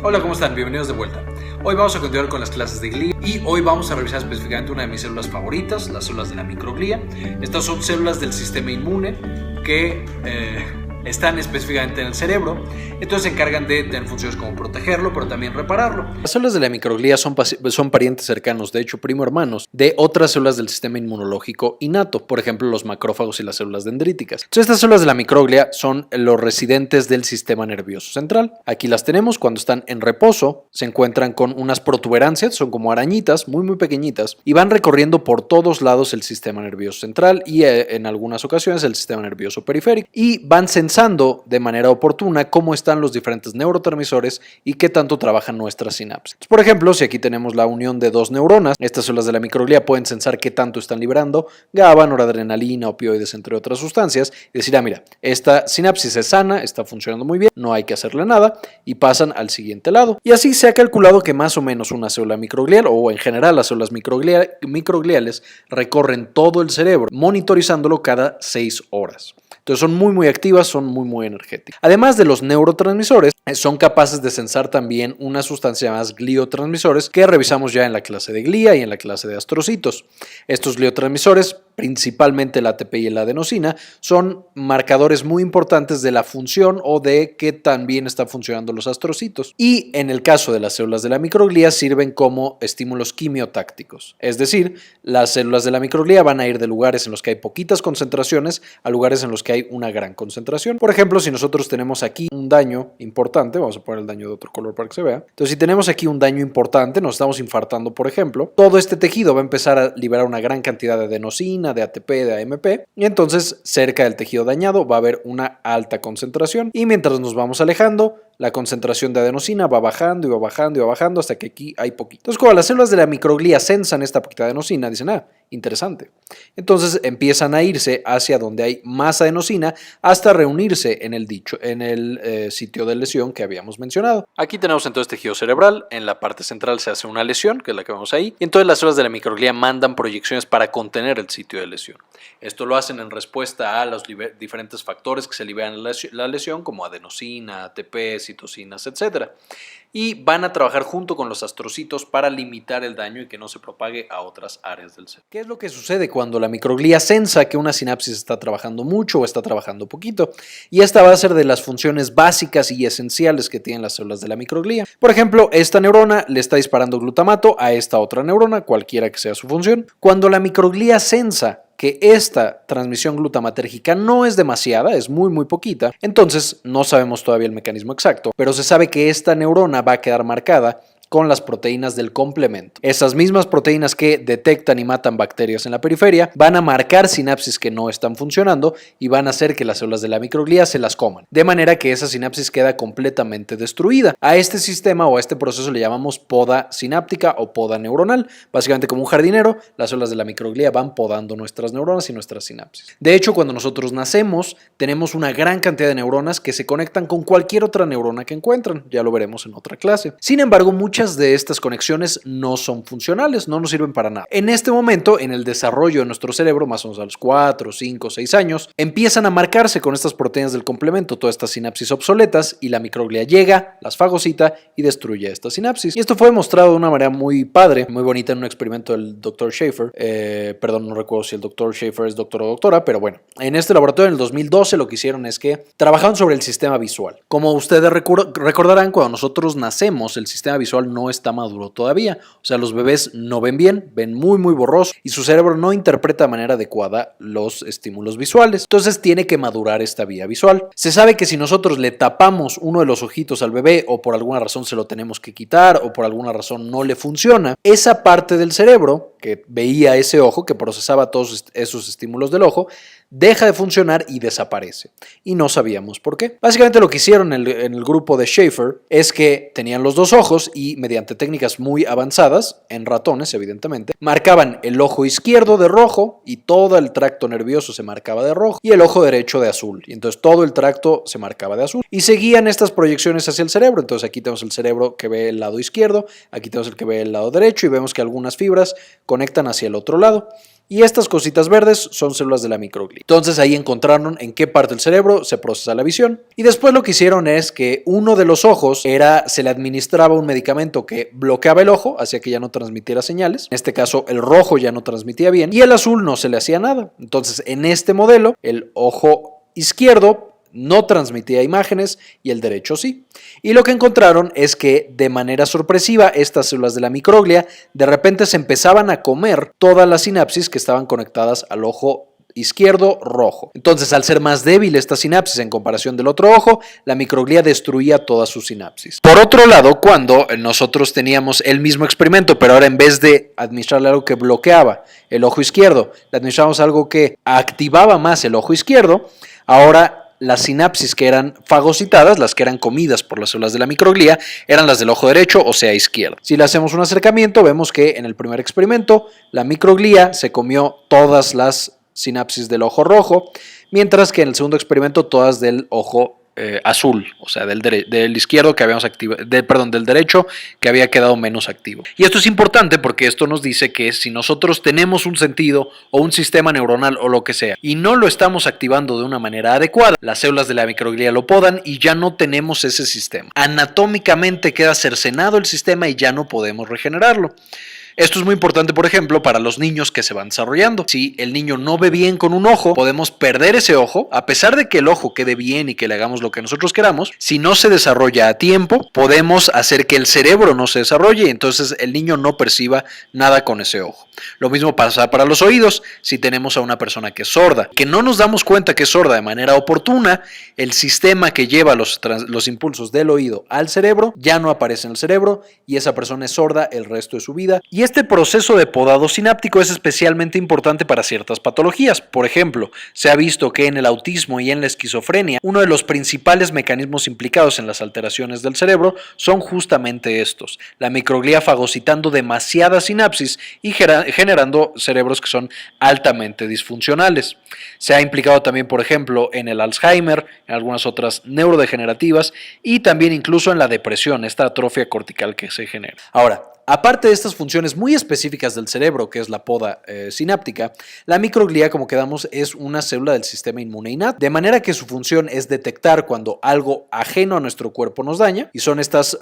Hola, ¿cómo están? Bienvenidos de vuelta. Hoy vamos a continuar con las clases de glía y hoy vamos a revisar específicamente una de mis células favoritas, las células de la microglía. Estas son células del sistema inmune que están específicamente en el cerebro, entonces se encargan de tener funciones como protegerlo, pero también repararlo. Las células de la microglía son parientes cercanos, de hecho primo hermanos, de otras células del sistema inmunológico innato, por ejemplo los macrófagos y las células dendríticas. Entonces estas células de la microglia son los residentes del sistema nervioso central. Aquí las tenemos cuando están en reposo, se encuentran con unas protuberancias, son como arañitas muy pequeñitas y van recorriendo por todos lados el sistema nervioso central y en algunas ocasiones el sistema nervioso periférico y van sensando de manera oportuna cómo están los diferentes neurotransmisores y qué tanto trabajan nuestras sinapsis. Por ejemplo, si aquí tenemos la unión de dos neuronas, estas células de la microglía pueden sensar qué tanto están liberando GABA, noradrenalina, opioides, entre otras sustancias, y decir, mira, esta sinapsis es sana, está funcionando muy bien, no hay que hacerle nada, y pasan al siguiente lado. Y así se ha calculado que más o menos una célula microglial, o en general las células microgliales, recorren todo el cerebro, monitorizándolo cada 6 horas. Entonces son muy activas, son muy energéticas. Además de los neurotransmisores, son capaces de sensar también una sustancia más gliotransmisores que revisamos ya en la clase de glía y en la clase de astrocitos. Estos gliotransmisores, principalmente el ATP y la adenosina, son marcadores muy importantes de la función o de qué tan bien están funcionando los astrocitos. Y en el caso de las células de la microglía sirven como estímulos quimiotácticos. Es decir, las células de la microglía van a ir de lugares en los que hay poquitas concentraciones a lugares en los que hay una gran concentración. Por ejemplo, si nosotros tenemos aquí un daño importante, vamos a poner el daño de otro color para que se vea. Entonces, si tenemos aquí un daño importante, nos estamos infartando, por ejemplo, todo este tejido va a empezar a liberar una gran cantidad de adenosina, de ATP, de AMP, y entonces cerca del tejido dañado va a haber una alta concentración y mientras nos vamos alejando, la concentración de adenosina va bajando y va bajando y va bajando hasta que aquí hay poquito. Entonces, cuando las células de la microglía sensan esta poquita adenosina, dicen, interesante. Entonces empiezan a irse hacia donde hay más adenosina hasta reunirse en el sitio de lesión que habíamos mencionado. Aquí tenemos entonces tejido cerebral, en la parte central se hace una lesión, que es la que vemos ahí, y entonces las células de la microglía mandan proyecciones para contener el sitio de lesión. Esto lo hacen en respuesta a los diferentes factores que se liberan en la lesión, como adenosina, ATP, citocinas, etc. Y van a trabajar junto con los astrocitos para limitar el daño y que no se propague a otras áreas del cerebro. ¿Qué es lo que sucede cuando la microglía sensa que una sinapsis está trabajando mucho o está trabajando poquito? Y esta va a ser de las funciones básicas y esenciales que tienen las células de la microglía. Por ejemplo, esta neurona le está disparando glutamato a esta otra neurona, cualquiera que sea su función. Cuando la microglía sensa que esta transmisión glutamatérgica no es demasiada, es muy poquita, entonces no sabemos todavía el mecanismo exacto, pero se sabe que esta neurona va a quedar marcada con las proteínas del complemento. Esas mismas proteínas que detectan y matan bacterias en la periferia van a marcar sinapsis que no están funcionando y van a hacer que las células de la microglía se las coman, de manera que esa sinapsis queda completamente destruida. A este sistema o a este proceso le llamamos poda sináptica o poda neuronal. Básicamente, como un jardinero, las células de la microglía van podando nuestras neuronas y nuestras sinapsis. De hecho, cuando nosotros nacemos, tenemos una gran cantidad de neuronas que se conectan con cualquier otra neurona que encuentran. Ya lo veremos en otra clase. Sin embargo, muchas de estas conexiones no son funcionales, no nos sirven para nada. En este momento, en el desarrollo de nuestro cerebro, más o menos a los 4, 5, 6 años, empiezan a marcarse con estas proteínas del complemento todas estas sinapsis obsoletas y la microglia llega, las fagocita y destruye esta sinapsis. Y esto fue demostrado de una manera muy padre, muy bonita en un experimento del Dr. Schaefer. No recuerdo si el Dr. Schaefer es doctor o doctora, pero bueno, en este laboratorio en el 2012 lo que hicieron es que trabajaron sobre el sistema visual. Como ustedes recordarán, cuando nosotros nacemos, el sistema visual no está maduro todavía, o sea, los bebés no ven bien, ven muy borroso y su cerebro no interpreta de manera adecuada los estímulos visuales, entonces tiene que madurar esta vía visual. Se sabe que si nosotros le tapamos uno de los ojitos al bebé o por alguna razón se lo tenemos que quitar o por alguna razón no le funciona, esa parte del cerebro que veía ese ojo, que procesaba todos esos estímulos del ojo, deja de funcionar y desaparece. Y no sabíamos por qué. Básicamente lo que hicieron en el grupo de Schaefer es que tenían los dos ojos y mediante técnicas muy avanzadas, en ratones evidentemente, marcaban el ojo izquierdo de rojo y todo el tracto nervioso se marcaba de rojo y el ojo derecho de azul. Y entonces todo el tracto se marcaba de azul. Y seguían estas proyecciones hacia el cerebro. Entonces aquí tenemos el cerebro que ve el lado izquierdo, aquí tenemos el que ve el lado derecho y vemos que algunas fibras conectan hacia el otro lado. Y estas cositas verdes son células de la microglia. Entonces ahí encontraron en qué parte del cerebro se procesa la visión. Y después lo que hicieron es que uno de los ojos se le administraba un medicamento que bloqueaba el ojo, hacía que ya no transmitiera señales. En este caso el rojo ya no transmitía bien y el azul no se le hacía nada. Entonces en este modelo el ojo izquierdo no transmitía imágenes y el derecho sí. Y lo que encontraron es que de manera sorpresiva estas células de la microglia de repente se empezaban a comer todas las sinapsis que estaban conectadas al ojo izquierdo rojo. Entonces, al ser más débil esta sinapsis en comparación del otro ojo, la microglia destruía todas sus sinapsis. Por otro lado, cuando nosotros teníamos el mismo experimento, pero ahora en vez de administrarle algo que bloqueaba el ojo izquierdo, le administramos algo que activaba más el ojo izquierdo, ahora las sinapsis que eran fagocitadas, las que eran comidas por las células de la microglia, eran las del ojo derecho, o sea, izquierdo. Si le hacemos un acercamiento, vemos que en el primer experimento la microglia se comió todas las sinapsis del ojo rojo, mientras que en el segundo experimento todas del ojo azul, o sea, del izquierdo que habíamos activado, del derecho que había quedado menos activo. Y esto es importante porque esto nos dice que si nosotros tenemos un sentido o un sistema neuronal o lo que sea y no lo estamos activando de una manera adecuada, las células de la microglia lo podan y ya no tenemos ese sistema. Anatómicamente queda cercenado el sistema y ya no podemos regenerarlo. Esto es muy importante, por ejemplo, para los niños que se van desarrollando. Si el niño no ve bien con un ojo, podemos perder ese ojo, a pesar de que el ojo quede bien y que le hagamos lo que nosotros queramos. Si no se desarrolla a tiempo, podemos hacer que el cerebro no se desarrolle y entonces el niño no perciba nada con ese ojo. Lo mismo pasa para los oídos. Si tenemos a una persona que es sorda, que no nos damos cuenta que es sorda de manera oportuna, el sistema que lleva los impulsos del oído al cerebro ya no aparece en el cerebro y esa persona es sorda el resto de su vida. Y este proceso de podado sináptico es especialmente importante para ciertas patologías. Por ejemplo, se ha visto que en el autismo y en la esquizofrenia, uno de los principales mecanismos implicados en las alteraciones del cerebro son justamente estos: la microglia fagocitando demasiadas sinapsis y generando cerebros que son altamente disfuncionales. Se ha implicado también, por ejemplo, en el Alzheimer, en algunas otras neurodegenerativas y también incluso en la depresión, esta atrofia cortical que se genera. Ahora, aparte de estas funciones muy específicas del cerebro, que es la poda sináptica, la microglia, como quedamos, es una célula del sistema inmune innato, de manera que su función es detectar cuando algo ajeno a nuestro cuerpo nos daña, y son estas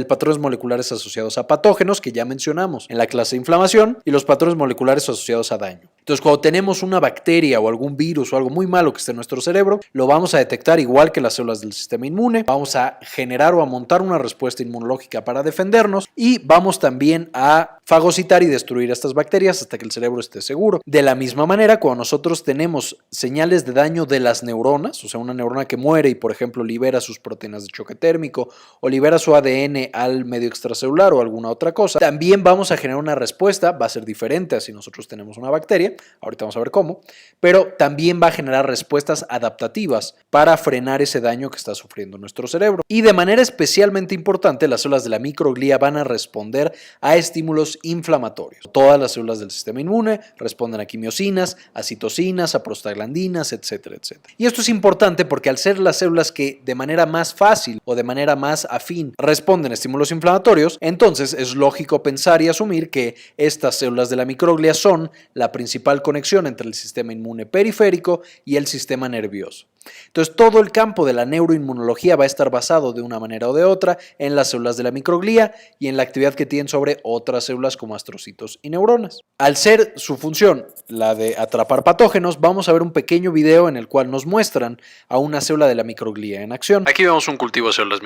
patrones moleculares asociados a patógenos que ya mencionamos en la clase de inflamación, y los patrones moleculares asociados a daño. Entonces, cuando tenemos una bacteria o algún virus o algo muy malo que esté en nuestro cerebro, lo vamos a detectar igual que las células del sistema inmune, vamos a generar o a montar una respuesta inmunológica para defendernos y vamos también a fagocitar y destruir estas bacterias hasta que el cerebro esté seguro. De la misma manera, cuando nosotros tenemos señales de daño de las neuronas, o sea, una neurona que muere y, por ejemplo, libera sus proteínas de choque térmico o libera su ADN al medio extracelular o alguna otra cosa, también vamos a generar una respuesta. Va a ser diferente a si nosotros tenemos una bacteria, ahorita vamos a ver cómo, pero también va a generar respuestas adaptativas para frenar ese daño que está sufriendo nuestro cerebro. Y de manera especialmente importante, las células de la microglia van a responder a estímulos inflamatorios. Todas las células del sistema inmune responden a quimiosinas, a citocinas, a prostaglandinas, etcétera, etcétera. Y esto es importante porque al ser las células que de manera más fácil o de manera más afín responden a estímulos inflamatorios, entonces es lógico pensar y asumir que estas células de la microglia son la principal conexión entre el sistema inmune periférico y el sistema nervioso. Entonces, todo el campo de la neuroinmunología va a estar basado de una manera o de otra en las células de la microglia y en la actividad que tienen sobre otras células como astrocitos y neuronas. Al ser su función la de atrapar patógenos, vamos a ver un pequeño video en el cual nos muestran a una célula de la microglia en acción. Aquí vemos un cultivo de células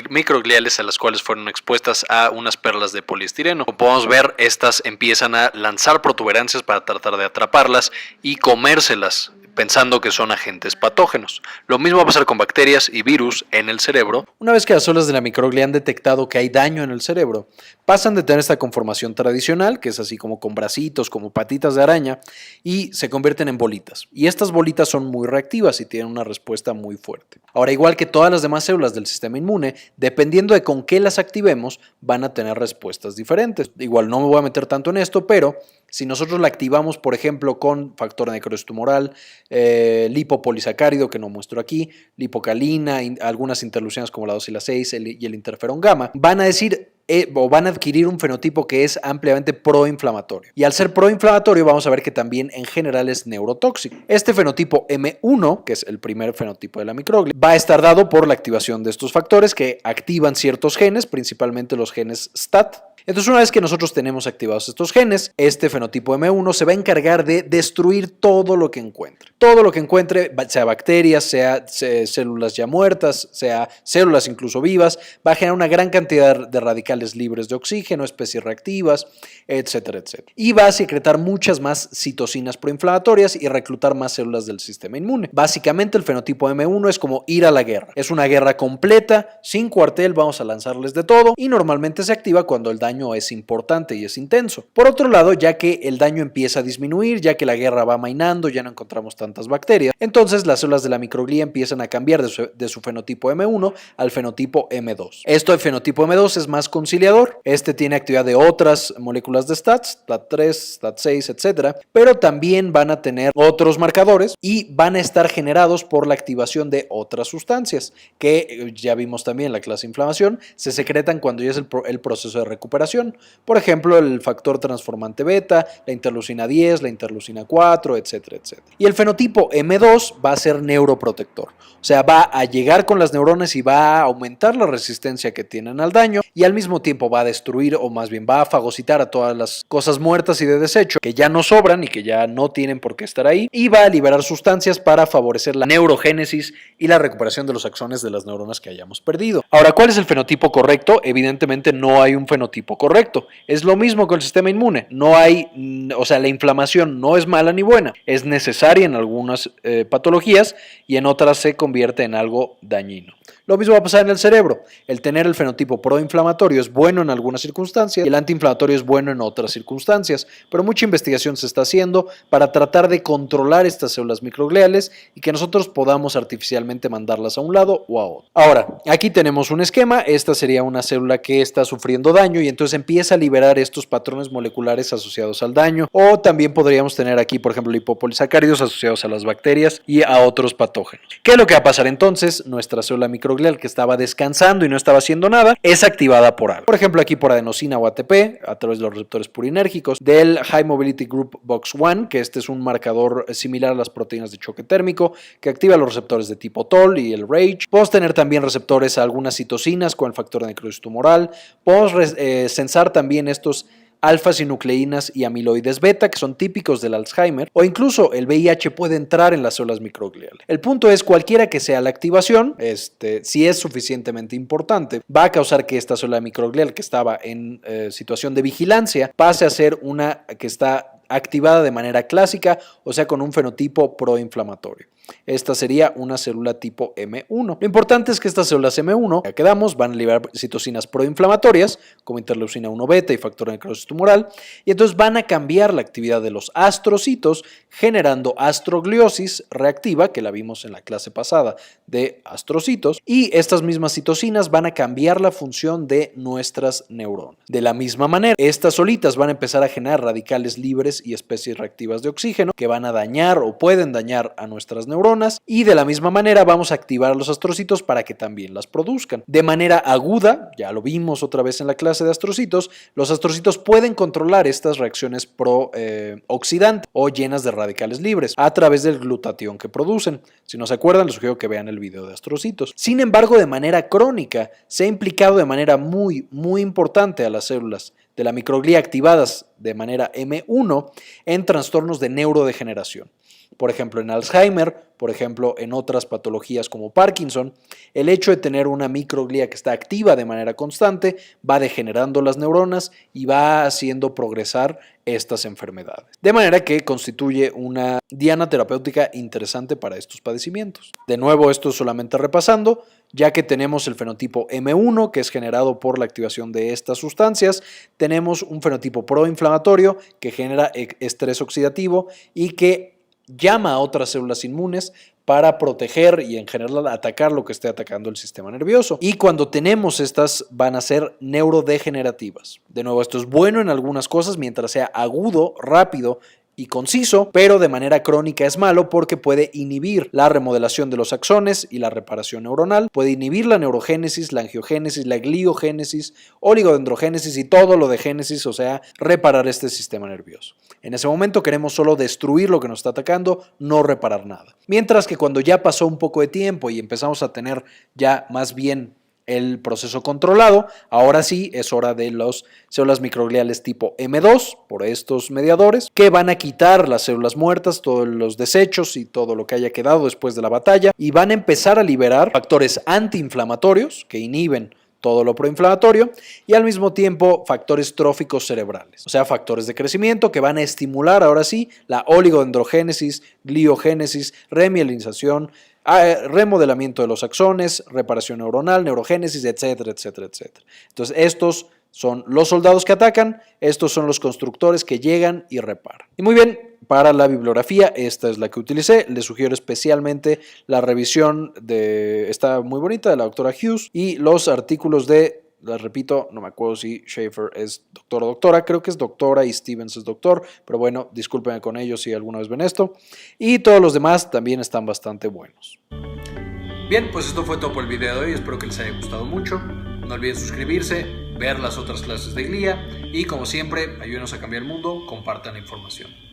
microgliales a las cuales fueron expuestas a unas perlas de poliestireno. Como podemos ver, estas empiezan a lanzar protuberancias para tratar de atraparlas y comérselas, pensando que son agentes patógenos. Lo mismo va a pasar con bacterias y virus en el cerebro. Una vez que las células de la microglia han detectado que hay daño en el cerebro, pasan de tener esta conformación tradicional, que es así como con bracitos, como patitas de araña, y se convierten en bolitas. Y estas bolitas son muy reactivas y tienen una respuesta muy fuerte. Ahora, igual que todas las demás células del sistema inmune, dependiendo de con qué las activemos, van a tener respuestas diferentes. Igual no me voy a meter tanto en esto, pero si nosotros la activamos, por ejemplo, con factor necrosis tumoral, lipopolisacárido, que no muestro aquí, lipocalina, algunas interleucinas como la 2 y la 6 y el interferón gamma, van a decir: o van a adquirir un fenotipo que es ampliamente proinflamatorio. Y al ser proinflamatorio vamos a ver que también en general es neurotóxico. Este fenotipo M1, que es el primer fenotipo de la microglia, va a estar dado por la activación de estos factores que activan ciertos genes, principalmente los genes STAT. Entonces, una vez que nosotros tenemos activados estos genes, este fenotipo M1 se va a encargar de destruir todo lo que encuentre. Todo lo que encuentre, sea bacterias, sea células ya muertas, sea células incluso vivas, va a generar una gran cantidad de radicales libres de oxígeno, especies reactivas, etcétera, etcétera. Y va a secretar muchas más citocinas proinflamatorias y reclutar más células del sistema inmune. Básicamente, el fenotipo M1 es como ir a la guerra. Es una guerra completa, sin cuartel, vamos a lanzarles de todo y normalmente se activa cuando el daño es importante y es intenso. Por otro lado, ya que el daño empieza a disminuir, ya que la guerra va amainando, ya no encontramos tantas bacterias, entonces las células de la microglía empiezan a cambiar de su fenotipo M1 al fenotipo M2. Esto del fenotipo M2 es más conciliador. Este tiene actividad de otras moléculas de STATs, STAT3, STAT6, etcétera, pero también van a tener otros marcadores y van a estar generados por la activación de otras sustancias que ya vimos también en la clase de inflamación, se secretan cuando ya es el proceso de recuperación. Por ejemplo, el factor transformante beta, la interleucina 10, la interleucina 4, etcétera, etcétera. Y el fenotipo M2 va a ser neuroprotector. O sea, va a llegar con las neuronas y va a aumentar la resistencia que tienen al daño y al mismo tiempo va a destruir, o más bien va a fagocitar a todas las cosas muertas y de desecho que ya no sobran y que ya no tienen por qué estar ahí, y va a liberar sustancias para favorecer la neurogénesis y la recuperación de los axones de las neuronas que hayamos perdido. Ahora, ¿cuál es el fenotipo correcto? Evidentemente no hay un fenotipo correcto. Es lo mismo con el sistema inmune. No hay, o sea, la inflamación no es mala ni buena. Es necesaria en algunas patologías y en otras se convierte en algo dañino. Lo mismo va a pasar en el cerebro. El tener el fenotipo proinflamatorio es bueno en algunas circunstancias y el antiinflamatorio es bueno en otras circunstancias, pero mucha investigación se está haciendo para tratar de controlar estas células microgliales y que nosotros podamos artificialmente mandarlas a un lado o a otro. Ahora, aquí tenemos un esquema. Esta sería una célula que está sufriendo daño y entonces empieza a liberar estos patrones moleculares asociados al daño, o también podríamos tener aquí, por ejemplo, lipopolisacáridos asociados a las bacterias y a otros patógenos. ¿Qué es lo que va a pasar entonces? Nuestra célula microglial, que estaba descansando y no estaba haciendo nada, es activada por algo. Por ejemplo, aquí por adenosina o ATP, a través de los receptores purinérgicos, del High Mobility Group Box1, que este es un marcador similar a las proteínas de choque térmico, que activa los receptores de tipo TOL y el RAGE. Podemos tener también receptores a algunas citocinas con el factor de necrosis tumoral. Podemos sensar también estos alfas y nucleínas y amiloides beta, que son típicos del Alzheimer, o incluso el VIH puede entrar en las células microgliales. El punto es, cualquiera que sea la activación, si es suficientemente importante, va a causar que esta célula microglial que estaba en situación de vigilancia pase a ser una que está activada de manera clásica, o sea, con un fenotipo proinflamatorio. Esta sería una célula tipo M1. Lo importante es que estas células M1, ya quedamos, van a liberar citocinas proinflamatorias, como interleucina 1 beta y factor de necrosis tumoral, y entonces van a cambiar la actividad de los astrocitos, generando astrogliosis reactiva, que la vimos en la clase pasada de astrocitos, y estas mismas citocinas van a cambiar la función de nuestras neuronas. De la misma manera, estas solitas van a empezar a generar radicales libres y especies reactivas de oxígeno que van a dañar o pueden dañar a nuestras neuronas, y de la misma manera vamos a activar a los astrocitos para que también las produzcan. De manera aguda, ya lo vimos otra vez en la clase de astrocitos, los astrocitos pueden controlar estas reacciones pro-oxidantes o llenas de radicales libres a través del glutatión que producen. Si no se acuerdan, les sugiero que vean el video de astrocitos. Sin embargo, de manera crónica, se ha implicado de manera muy importante a las células de la microglía activadas de manera M1 en trastornos de neurodegeneración. Por ejemplo, en Alzheimer, por ejemplo, en otras patologías como Parkinson, el hecho de tener una microglía que está activa de manera constante va degenerando las neuronas y va haciendo progresar estas enfermedades. De manera que constituye una diana terapéutica interesante para estos padecimientos. De nuevo, esto solamente repasando, ya que tenemos el fenotipo M1, que es generado por la activación de estas sustancias, tenemos un fenotipo proinflamatorio que genera estrés oxidativo y que llama a otras células inmunes para proteger y en general atacar lo que esté atacando el sistema nervioso. Y cuando tenemos estas van a ser neurodegenerativas. De nuevo, esto es bueno en algunas cosas mientras sea agudo, rápido y conciso, pero de manera crónica es malo porque puede inhibir la remodelación de los axones y la reparación neuronal, puede inhibir la neurogénesis, la angiogénesis, la gliogénesis, oligodendrogénesis y todo lo de génesis, o sea, reparar este sistema nervioso. En ese momento queremos solo destruir lo que nos está atacando, no reparar nada. Mientras que cuando ya pasó un poco de tiempo y empezamos a tener ya más bien el proceso controlado, ahora sí es hora de las células microgliales tipo M2 por estos mediadores que van a quitar las células muertas, todos los desechos y todo lo que haya quedado después de la batalla y van a empezar a liberar factores antiinflamatorios que inhiben todo lo proinflamatorio y al mismo tiempo factores tróficos cerebrales, o sea, factores de crecimiento que van a estimular ahora sí la oligodendrogénesis, gliogénesis, remielinización, remodelamiento de los axones, reparación neuronal, neurogénesis, etcétera, etcétera, etcétera. Entonces, estos son los soldados que atacan, estos son los constructores que llegan y reparan. Y muy bien, para la bibliografía, esta es la que utilicé. Les sugiero especialmente la revisión está muy bonita, de la doctora Hughes, y los artículos de, les repito, no me acuerdo si Schaefer es doctor o doctora, creo que es doctora y Stevens es doctor, pero bueno, discúlpenme con ellos si alguna vez ven esto. Y todos los demás también están bastante buenos. Bien, pues esto fue todo por el video de hoy, espero que les haya gustado mucho. No olviden suscribirse, ver las otras clases de GLIA y como siempre, ayúdenos a cambiar el mundo, compartan la información.